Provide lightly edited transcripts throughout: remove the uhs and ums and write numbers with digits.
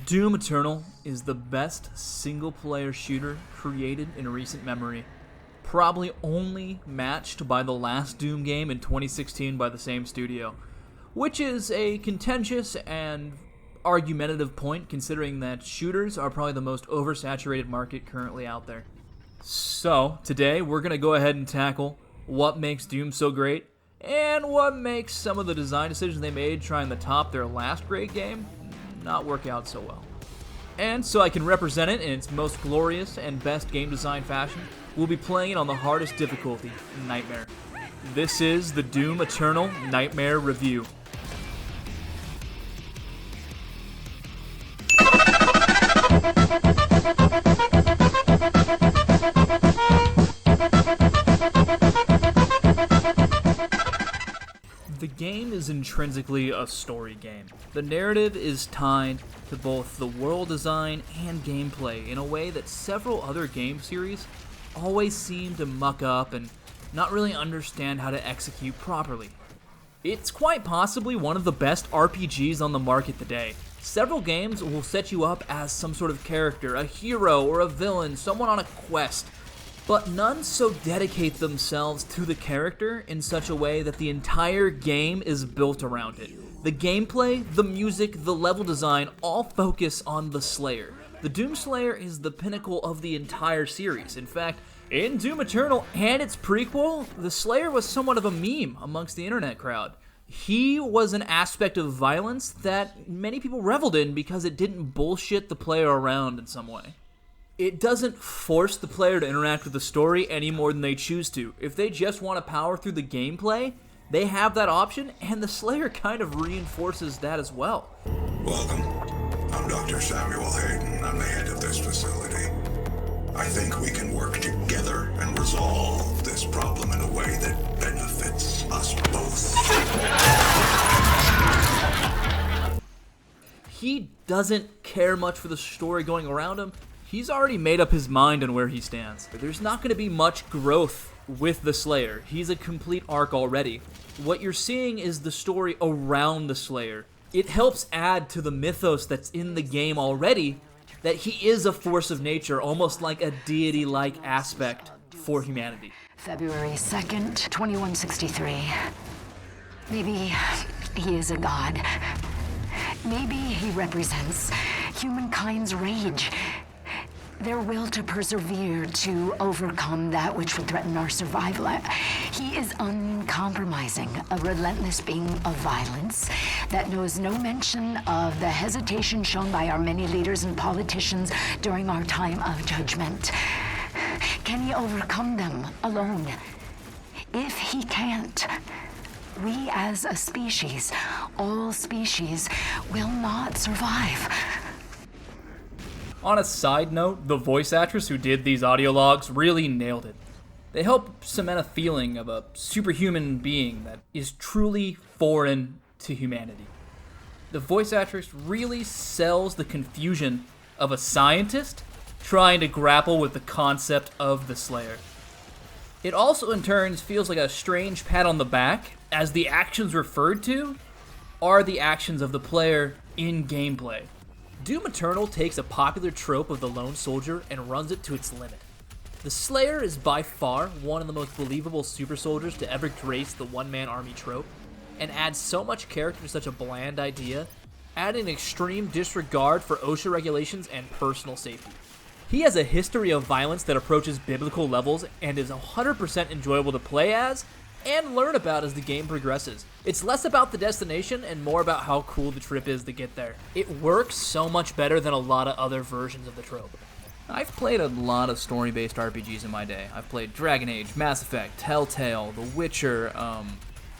Doom Eternal is the best single-player shooter created in recent memory, probably only matched by the last Doom game in 2016 by the same studio, which is a contentious and argumentative point considering that shooters are probably the most oversaturated market currently out there. So, today we're going to go ahead and tackle what makes Doom so great and what makes some of the design decisions they made trying to top their last great game not work out so well. And so I can represent it in its most glorious and best game design fashion, we'll be playing it on the hardest difficulty, Nightmare. This is the Doom Eternal Nightmare Review. The game is intrinsically a story game. The narrative is tied to both the world design and gameplay in a way that several other game series always seem to muck up and not really understand how to execute properly. It's quite possibly one of the best RPGs on the market today. Several games will set you up as some sort of character, a hero or a villain, someone on a quest, but none so dedicate themselves to the character in such a way that the entire game is built around it. The gameplay, the music, the level design all focus on the Slayer. The Doom Slayer is the pinnacle of the entire series. In fact, in Doom Eternal and its prequel, the Slayer was somewhat of a meme amongst the internet crowd. He was an aspect of violence that many people reveled in because it didn't bullshit the player around in some way. It doesn't force the player to interact with the story any more than they choose to. If they just want to power through the gameplay, they have that option, and the Slayer kind of reinforces that as well. Welcome. I'm Dr. Samuel Hayden. I'm the head of this facility. I think we can work together and resolve this problem in a way that benefits us both. He doesn't care much for the story going around him. He's already made up his mind on where he stands. There's not going to be much growth with the Slayer. He's a complete arc already. What you're seeing is the story around the Slayer. It helps add to the mythos that's in the game already, that he is a force of nature, almost like a deity-like aspect for humanity. February 2nd, 2163. Maybe he is a god. Maybe he represents humankind's rage. Their will to persevere, to overcome that which would threaten our survival. He is uncompromising, a relentless being of violence that knows no mention of the hesitation shown by our many leaders and politicians during our time of judgment. Can he overcome them alone? If he can't, we as a species, all species, will not survive. On a side note, the voice actress who did these audio logs really nailed it. They help cement a feeling of a superhuman being that is truly foreign to humanity. The voice actress really sells the confusion of a scientist trying to grapple with the concept of the Slayer. It also in turns feels like a strange pat on the back, as the actions referred to are the actions of the player in gameplay. Doom Eternal takes a popular trope of the lone soldier and runs it to its limit. The Slayer is by far one of the most believable super soldiers to ever grace the one-man army trope, and adds so much character to such a bland idea, adding extreme disregard for OSHA regulations and personal safety. He has a history of violence that approaches biblical levels and is 100% enjoyable to play as and learn about as the game progresses. It's less about the destination and more about how cool the trip is to get there. It works so much better than a lot of other versions of the trope. I've played a lot of story-based RPGs in my day. I've played Dragon Age, Mass Effect, Telltale, The Witcher,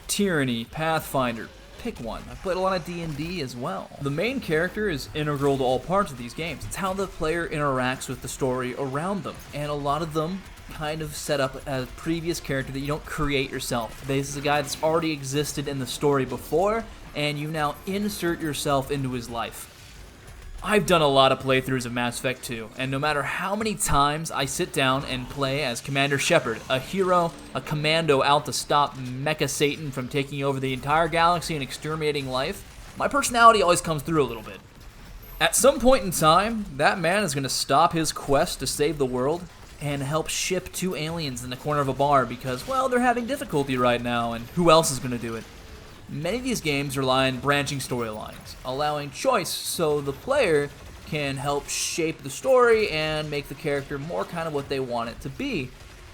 Tyranny, Pathfinder. Pick one. I've played a lot of D&D as well. The main character is integral to all parts of these games. It's how the player interacts with the story around them, and a lot of them kind of set up a previous character that you don't create yourself. This is a guy that's already existed in the story before, and you now insert yourself into his life. I've done a lot of playthroughs of Mass Effect 2, and no matter how many times I sit down and play as Commander Shepard, a hero, a commando out to stop Mecha Satan from taking over the entire galaxy and exterminating life, my personality always comes through a little bit. At some point in time, that man is going to stop his quest to save the world and help ship 2 aliens in the corner of a bar because, well, they're having difficulty right now, and who else is going to do it? Many of these games rely on branching storylines, allowing choice so the player can help shape the story and make the character more kind of what they want it to be.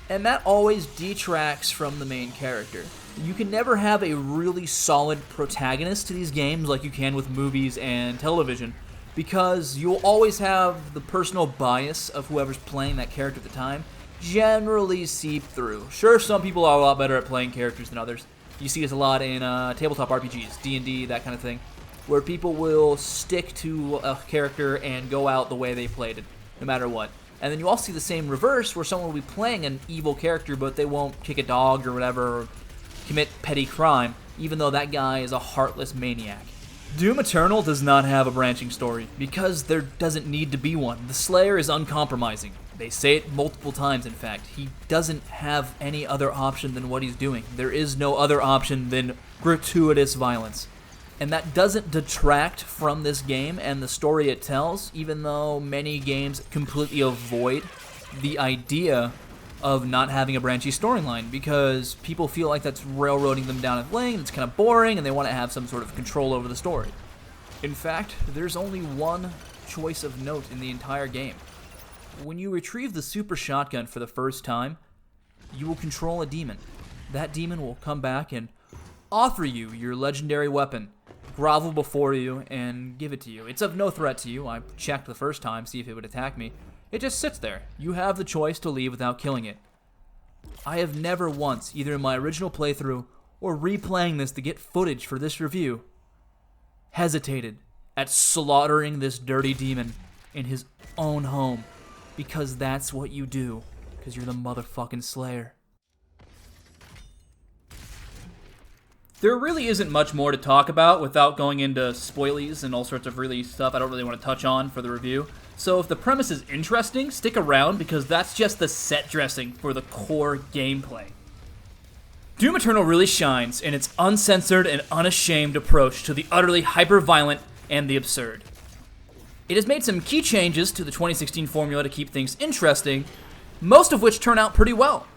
And that always detracts from the main character. You can never have a really solid protagonist to these games like you can with movies and television, because you'll always have the personal bias of whoever's playing that character at the time generally seep through. Sure, some people are a lot better at playing characters than others. You see this a lot in tabletop RPGs, D&D, that kind of thing, where people will stick to a character and go out the way they played it, no matter what. And then you also see the same reverse, where someone will be playing an evil character, but they won't kick a dog or whatever, or commit petty crime, even though that guy is a heartless maniac. Doom Eternal does not have a branching story, because there doesn't need to be one. The Slayer is uncompromising. They say it multiple times, in fact. He doesn't have any other option than what he's doing. There is no other option than gratuitous violence. And that doesn't detract from this game and the story it tells, even though many games completely avoid the idea of not having a branchy storyline, because people feel like that's railroading them down a lane, it's kind of boring, and they want to have some sort of control over the story. In fact, there's only one choice of note in the entire game. When you retrieve the super shotgun for the first time, you will control a demon. That demon will come back and offer you your legendary weapon, grovel before you, and give it to you. It's of no threat to you. I checked the first time, see if it would attack me. It just sits there. You have the choice to leave without killing it. I have never once, either in my original playthrough or replaying this to get footage for this review, hesitated at slaughtering this dirty demon in his own home, because that's what you do, because you're the motherfucking Slayer. There really isn't much more to talk about without going into spoilies and all sorts of really stuff I don't really want to touch on for the review. So if the premise is interesting, stick around, because that's just the set dressing for the core gameplay. Doom Eternal really shines in its uncensored and unashamed approach to the utterly hyper-violent and the absurd. It has made some key changes to the 2016 formula to keep things interesting, most of which turn out pretty well.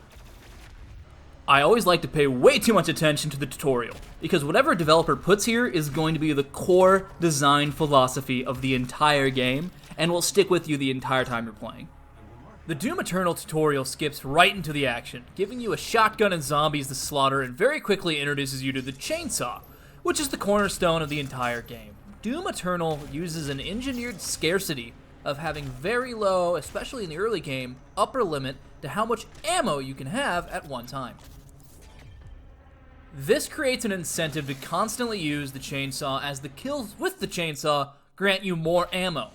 I always like to pay way too much attention to the tutorial, because whatever a developer puts here is going to be the core design philosophy of the entire game, and will stick with you the entire time you're playing. The Doom Eternal tutorial skips right into the action, giving you a shotgun and zombies to slaughter, and very quickly introduces you to the chainsaw, which is the cornerstone of the entire game. Doom Eternal uses an engineered scarcity of having very low, especially in the early game, upper limit to how much ammo you can have at one time. This creates an incentive to constantly use the chainsaw, as the kills with the chainsaw grant you more ammo.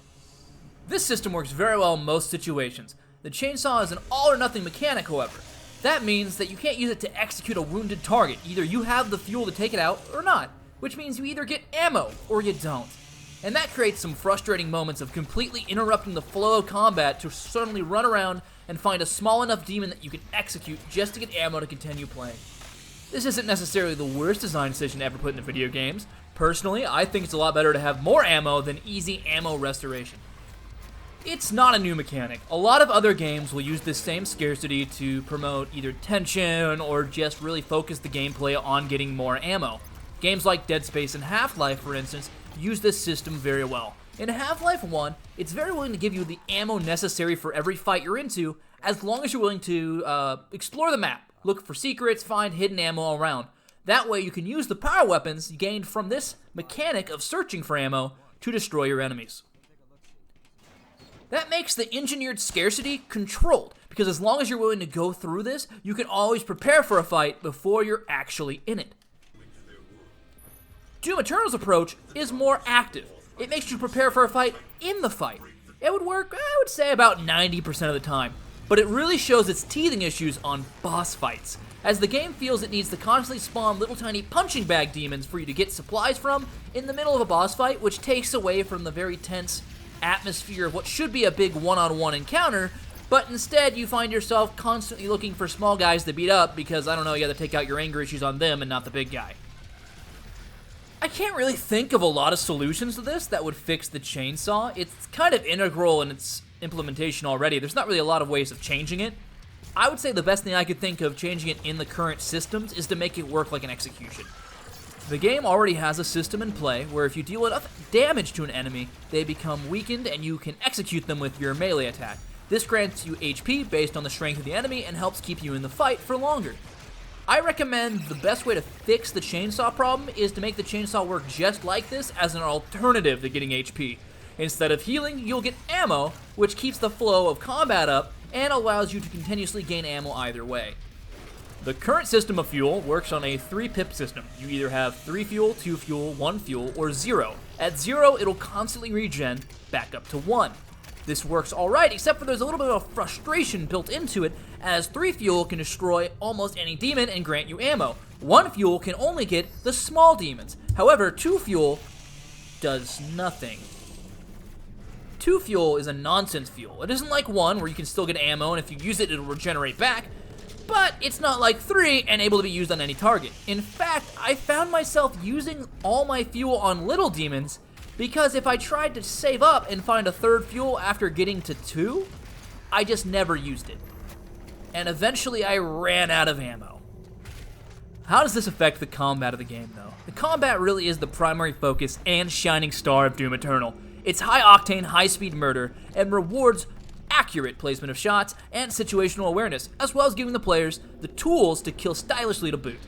This system works very well in most situations. The chainsaw is an all-or-nothing mechanic, however. That means that you can't use it to execute a wounded target. Either you have the fuel to take it out or not, which means you either get ammo or you don't. And that creates some frustrating moments of completely interrupting the flow of combat to suddenly run around and find a small enough demon that you can execute just to get ammo to continue playing. This isn't necessarily the worst design decision ever put into video games. Personally, I think it's a lot better to have more ammo than easy ammo restoration. It's not a new mechanic. A lot of other games will use this same scarcity to promote either tension or just really focus the gameplay on getting more ammo. Games like Dead Space and Half-Life, for instance, use this system very well. In Half-Life 1, it's very willing to give you the ammo necessary for every fight you're into, as long as you're willing to explore the map, look for secrets, find hidden ammo all around. That way you can use the power weapons gained from this mechanic of searching for ammo to destroy your enemies. That makes the engineered scarcity controlled, because as long as you're willing to go through this, you can always prepare for a fight before you're actually in it. Doom Eternal's approach is more active. It makes you prepare for a fight in the fight. It would work, I would say, about 90% of the time, but it really shows its teething issues on boss fights, as the game feels it needs to constantly spawn little tiny punching bag demons for you to get supplies from in the middle of a boss fight, which takes away from the very tense atmosphere of what should be a big one-on-one encounter, but instead you find yourself constantly looking for small guys to beat up because, I don't know, you gotta take out your anger issues on them and not the big guy. I can't really think of a lot of solutions to this that would fix the chainsaw. It's kind of integral in its implementation already. There's not really a lot of ways of changing it. I would say the best thing I could think of changing it in the current systems is to make it work like an execution. The game already has a system in play where if you deal enough damage to an enemy, they become weakened and you can execute them with your melee attack. This grants you HP based on the strength of the enemy and helps keep you in the fight for longer. I recommend the best way to fix the chainsaw problem is to make the chainsaw work just like this as an alternative to getting HP. Instead of healing, you'll get ammo, which keeps the flow of combat up and allows you to continuously gain ammo either way. The current system of fuel works on a 3-pip system. You either have 3 fuel, 2 fuel, 1 fuel, or 0. At 0, it'll constantly regen back up to 1. This works alright, except for there's a little bit of frustration built into it, as 3 fuel can destroy almost any demon and grant you ammo. 1 fuel can only get the small demons. However, 2 fuel does nothing. 2 fuel is a nonsense fuel. It isn't like 1 where you can still get ammo and if you use it, it'll regenerate back. But it's not like 3 and able to be used on any target. In fact, I found myself using all my fuel on little demons because if I tried to save up and find a 3rd fuel after getting to 2, I just never used it. And eventually I ran out of ammo. How does this affect the combat of the game though? The combat really is the primary focus and shining star of Doom Eternal. It's high-octane, high-speed murder and rewards accurate placement of shots and situational awareness, as well as giving the players the tools to kill stylishly to boot.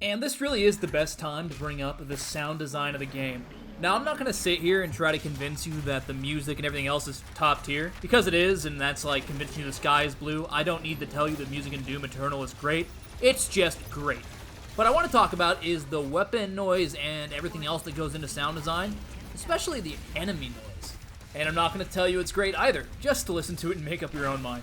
And this really is the best time to bring up the sound design of the game. Now, I'm not going to sit here and try to convince you that the music and everything else is top tier, because it is, and that's like convincing you the sky is blue. I don't need to tell you that music in Doom Eternal is great. It's just great. What I want to talk about is the weapon noise and everything else that goes into sound design, especially the enemy noise. And I'm not going to tell you it's great either, just to listen to it and make up your own mind.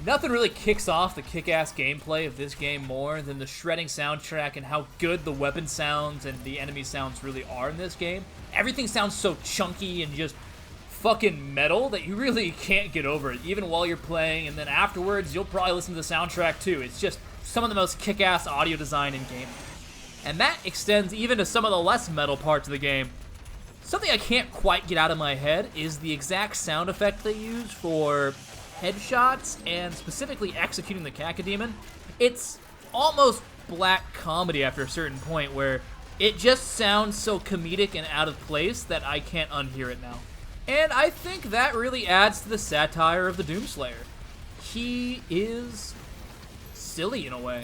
Nothing really kicks off the kick-ass gameplay of this game more than the shredding soundtrack and how good the weapon sounds and the enemy sounds really are in this game. Everything sounds so chunky and just fucking metal that you really can't get over it, even while you're playing, and then afterwards you'll probably listen to the soundtrack too. It's just some of the most kick-ass audio design in gaming. And that extends even to some of the less metal parts of the game. Something I can't quite get out of my head is the exact sound effect they use for headshots and specifically executing the Cacodemon. It's almost black comedy after a certain point where it just sounds so comedic and out of place that I can't unhear it now. And I think that really adds to the satire of the Doomslayer. He is silly in a way.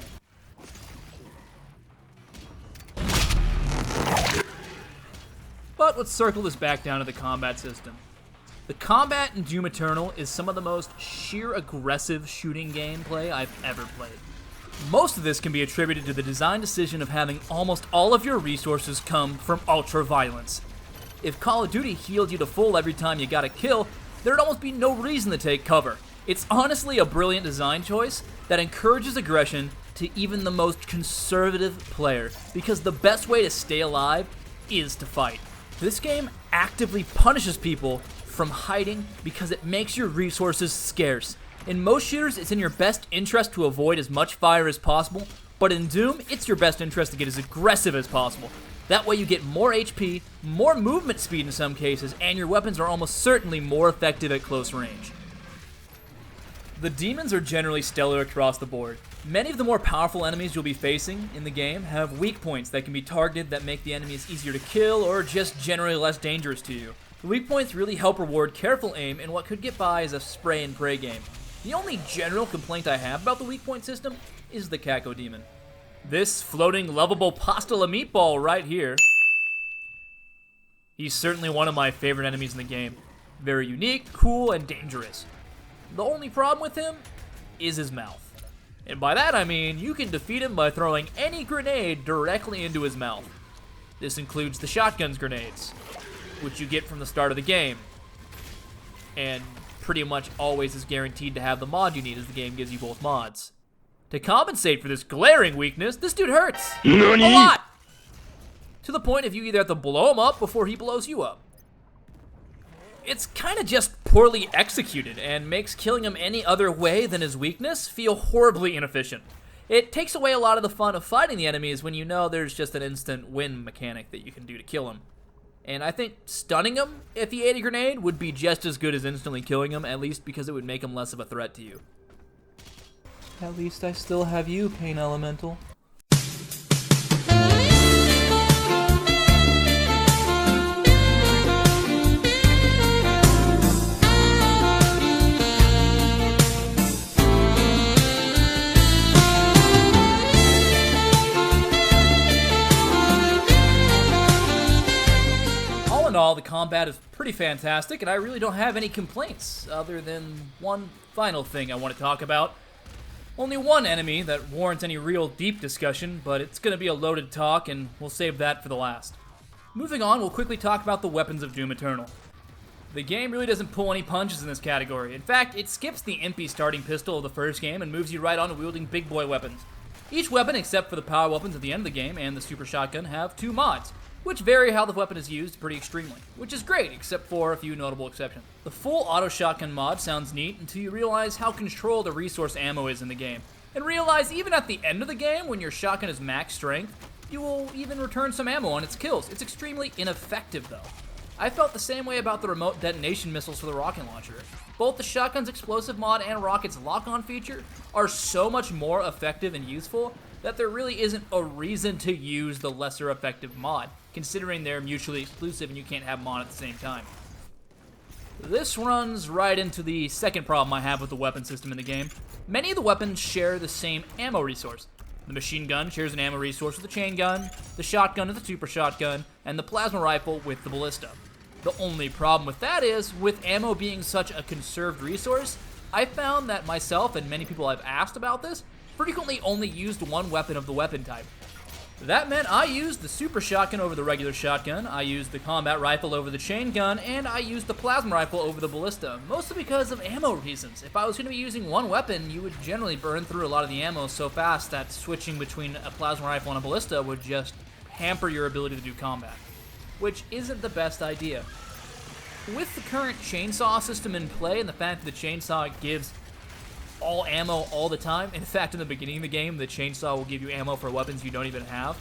But let's circle this back down to the combat system. The combat in Doom Eternal is some of the most sheer aggressive shooting gameplay I've ever played. Most of this can be attributed to the design decision of having almost all of your resources come from ultra-violence. If Call of Duty healed you to full every time you got a kill, there'd almost be no reason to take cover. It's honestly a brilliant design choice that encourages aggression to even the most conservative player, because the best way to stay alive is to fight. This game actively punishes people from hiding because it makes your resources scarce. In most shooters, it's in your best interest to avoid as much fire as possible, but in Doom, it's your best interest to get as aggressive as possible. That way you get more HP, more movement speed in some cases, and your weapons are almost certainly more effective at close range. The demons are generally stellar across the board. Many of the more powerful enemies you'll be facing in the game have weak points that can be targeted that make the enemies easier to kill or just generally less dangerous to you. The weak points really help reward careful aim in what could get by as a spray and pray game. The only general complaint I have about the weak point system is the Cacodemon. This floating lovable pastilla meatball right here. He's certainly one of my favorite enemies in the game. Very unique, cool, and dangerous. The only problem with him is his mouth. And by that I mean you can defeat him by throwing any grenade directly into his mouth. This includes the shotgun's grenades, which you get from the start of the game. And pretty much always is guaranteed to have the mod you need, as the game gives you both mods. To compensate for this glaring weakness, this dude hurts. NANI? A lot! To the point of you either have to blow him up before he blows you up. It's kind of just poorly executed and makes killing him any other way than his weakness feel horribly inefficient. It takes away a lot of the fun of fighting the enemies when you know there's just an instant win mechanic that you can do to kill him. And I think stunning him if he ate a grenade would be just as good as instantly killing him, at least because it would make him less of a threat to you. At least I still have you, Pain Elemental. All in all, the combat is pretty fantastic, and I really don't have any complaints, other than one final thing I want to talk about. Only one enemy that warrants any real deep discussion, but it's going to be a loaded talk, and we'll save that for the last. Moving on, we'll quickly talk about the weapons of Doom Eternal. The game really doesn't pull any punches in this category. In fact, it skips the impy starting pistol of the first game and moves you right on to wielding big boy weapons. Each weapon, except for the power weapons at the end of the game and the super shotgun, have 2 mods, which vary how the weapon is used pretty extremely, which is great, except for a few notable exceptions. The full auto shotgun mod sounds neat until you realize how controlled the resource ammo is in the game, and realize even at the end of the game, when your shotgun is max strength, you will even return some ammo on its kills. It's extremely ineffective though. I felt the same way about the remote detonation missiles for the rocket launcher. Both the shotgun's explosive mod and rocket's lock-on feature are so much more effective and useful that there really isn't a reason to use the lesser effective mod, considering they're mutually exclusive and you can't have them on at the same time. This runs right into the second problem I have with the weapon system in the game. Many of the weapons share the same ammo resource. The machine gun shares an ammo resource with the chain gun, the shotgun with the super shotgun, and the plasma rifle with the ballista. The only problem with that is, with ammo being such a conserved resource, I found that myself and many people I've asked about this frequently only used one weapon of the weapon type. That meant I used the super shotgun over the regular shotgun, I used the combat rifle over the chain gun, and I used the plasma rifle over the ballista, mostly because of ammo reasons. If I was going to be using one weapon, you would generally burn through a lot of the ammo so fast that switching between a plasma rifle and a ballista would just hamper your ability to do combat, which isn't the best idea. With the current chainsaw system in play and the fact that the chainsaw gives all ammo all the time, in fact in the beginning of the game the chainsaw will give you ammo for weapons you don't even have,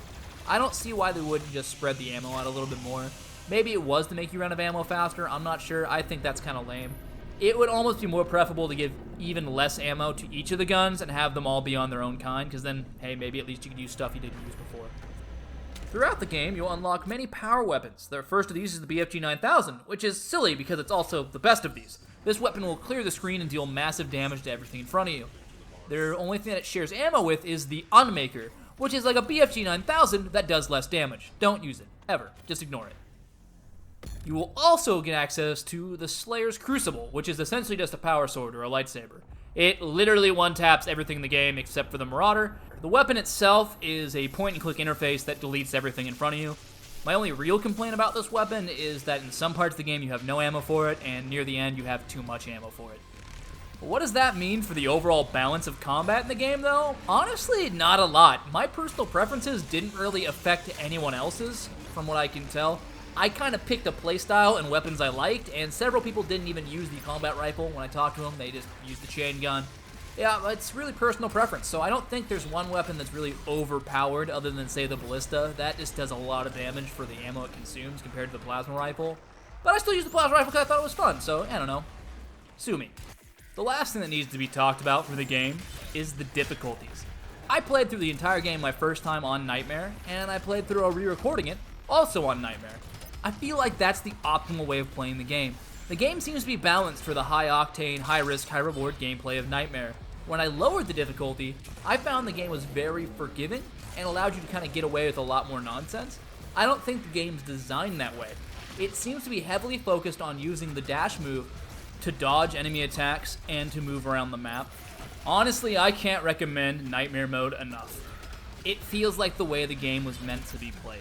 I don't see why they wouldn't just spread the ammo out a little bit more. Maybe it was to make you run out of ammo faster, I'm not sure. I think that's kind of lame. It would almost be more preferable to give even less ammo to each of the guns and have them all be on their own kind, because then, hey, maybe at least you could use stuff you didn't use before. Throughout the game, you'll unlock many power weapons. The first of these is the BFG 9000, which is silly because it's also the best of these. This weapon will clear the screen and deal massive damage to everything in front of you. The only thing that it shares ammo with is the Unmaker, which is like a BFG 9000 that does less damage. Don't use it, ever. Just ignore it. You will also get access to the Slayer's Crucible, which is essentially just a power sword or a lightsaber. It literally one-taps everything in the game except for the Marauder. The weapon itself is a point-and-click interface that deletes everything in front of you. My only real complaint about this weapon is that in some parts of the game you have no ammo for it, and near the end you have too much ammo for it. What does that mean for the overall balance of combat in the game, though? Honestly, not a lot. My personal preferences didn't really affect anyone else's, from what I can tell. I kind of picked a playstyle and weapons I liked, and several people didn't even use the combat rifle when I talked to them. They just used the chain gun. Yeah, it's really personal preference, so I don't think there's one weapon that's really overpowered other than, say, the ballista. That just does a lot of damage for the ammo it consumes compared to the plasma rifle. But I still use the plasma rifle because I thought it was fun, so I don't know. Sue me. The last thing that needs to be talked about for the game is the difficulties. I played through the entire game my first time on Nightmare, and I played through a re-recording it also on Nightmare. I feel like that's the optimal way of playing the game. The game seems to be balanced for the high-octane, high-risk, high-reward gameplay of Nightmare. When I lowered the difficulty, I found the game was very forgiving and allowed you to kind of get away with a lot more nonsense. I don't think the game's designed that way. It seems to be heavily focused on using the dash move to dodge enemy attacks and to move around the map. Honestly, I can't recommend Nightmare mode enough. It feels like the way the game was meant to be played.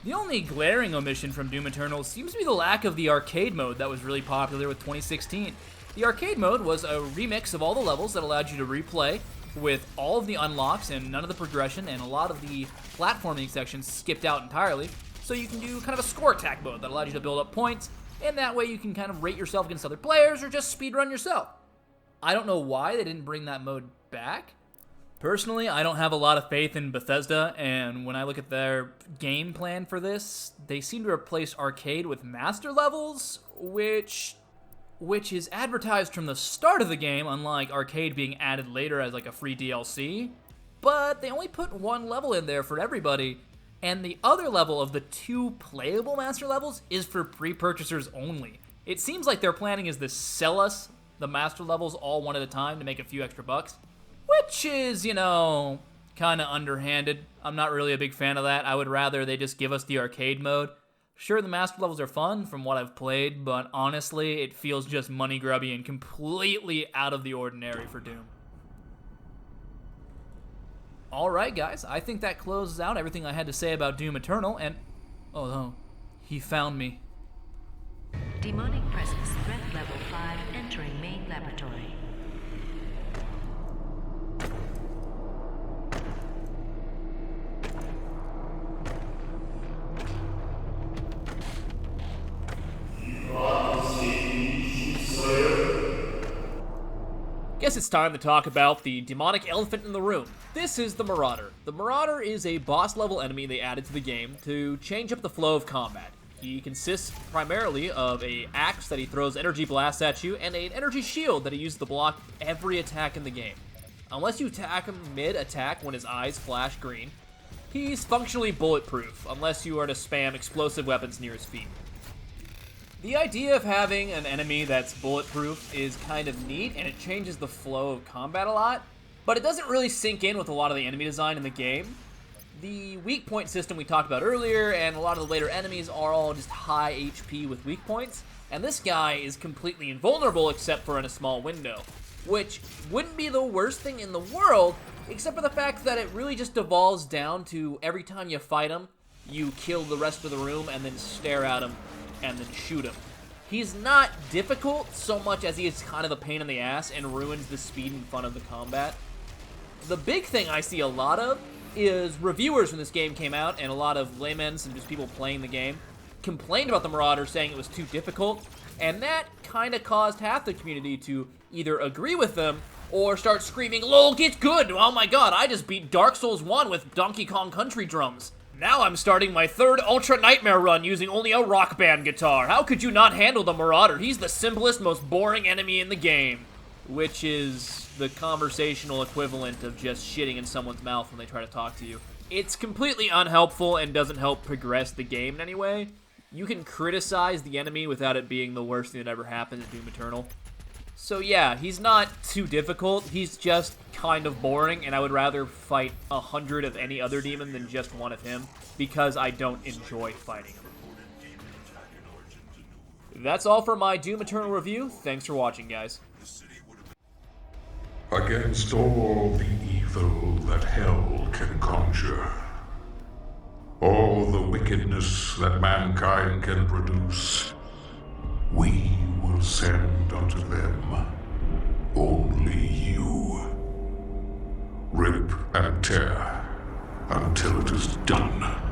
The only glaring omission from Doom Eternal seems to be the lack of the arcade mode that was really popular with 2016. The arcade mode was a remix of all the levels that allowed you to replay with all of the unlocks and none of the progression, and a lot of the platforming sections skipped out entirely. So you can do kind of a score attack mode that allowed you to build up points, and that way you can kind of rate yourself against other players or just speedrun yourself. I don't know why they didn't bring that mode back. Personally, I don't have a lot of faith in Bethesda, and when I look at their game plan for this, they seem to replace arcade with master levels, which is advertised from the start of the game, unlike arcade being added later as like a free DLC. But they only put one level in there for everybody, and the other level of the 2 playable master levels is for pre-purchasers only. It seems like their planning is to sell us the master levels all one at a time to make a few extra bucks, which is, kind of underhanded. I'm not really a big fan of that. I would rather they just give us the arcade mode. Sure, the master levels are fun from what I've played, but honestly, it feels just money grubby and completely out of the ordinary for Doom. Alright guys, I think that closes out everything I had to say about Doom Eternal, and... oh no, he found me. Demonic presence, threat level 5, entering main laboratory. Guess it's time to talk about the demonic elephant in the room. This is the Marauder. The Marauder is a boss level enemy they added to the game to change up the flow of combat. He consists primarily of an axe that he throws energy blasts at you and an energy shield that he uses to block every attack in the game. Unless you attack him mid-attack when his eyes flash green, he's functionally bulletproof unless you are to spam explosive weapons near his feet. The idea of having an enemy that's bulletproof is kind of neat, and it changes the flow of combat a lot, but it doesn't really sink in with a lot of the enemy design in the game. The weak point system we talked about earlier, and a lot of the later enemies are all just high HP with weak points, and this guy is completely invulnerable except for in a small window, which wouldn't be the worst thing in the world, except for the fact that it really just devolves down to every time you fight him, you kill the rest of the room and then stare at him and then shoot him. He's not difficult so much as he is kind of a pain in the ass and ruins the speed and fun of the combat. The big thing I see a lot of is reviewers when this game came out, and a lot of laymen and just people playing the game complained about the Marauder, saying it was too difficult, and that kind of caused half the community to either agree with them or start screaming, "Lol, get good! Oh my god, I just beat Dark Souls 1 with Donkey Kong Country drums. Now I'm starting my 3rd Ultra Nightmare run using only a Rock Band guitar. How could you not handle the Marauder? He's the simplest, most boring enemy in the game." Which is the conversational equivalent of just shitting in someone's mouth when they try to talk to you. It's completely unhelpful and doesn't help progress the game in any way. You can criticize the enemy without it being the worst thing that ever happened in Doom Eternal. So yeah, he's not too difficult, he's just kind of boring, and I would rather fight 100 of any other demon than just one of him, because I don't enjoy fighting him. That's all for my Doom Eternal review. Thanks for watching, guys. Against all the evil that hell can conjure, all the wickedness that mankind can produce, we will send unto them only you. Rip and tear until it is done.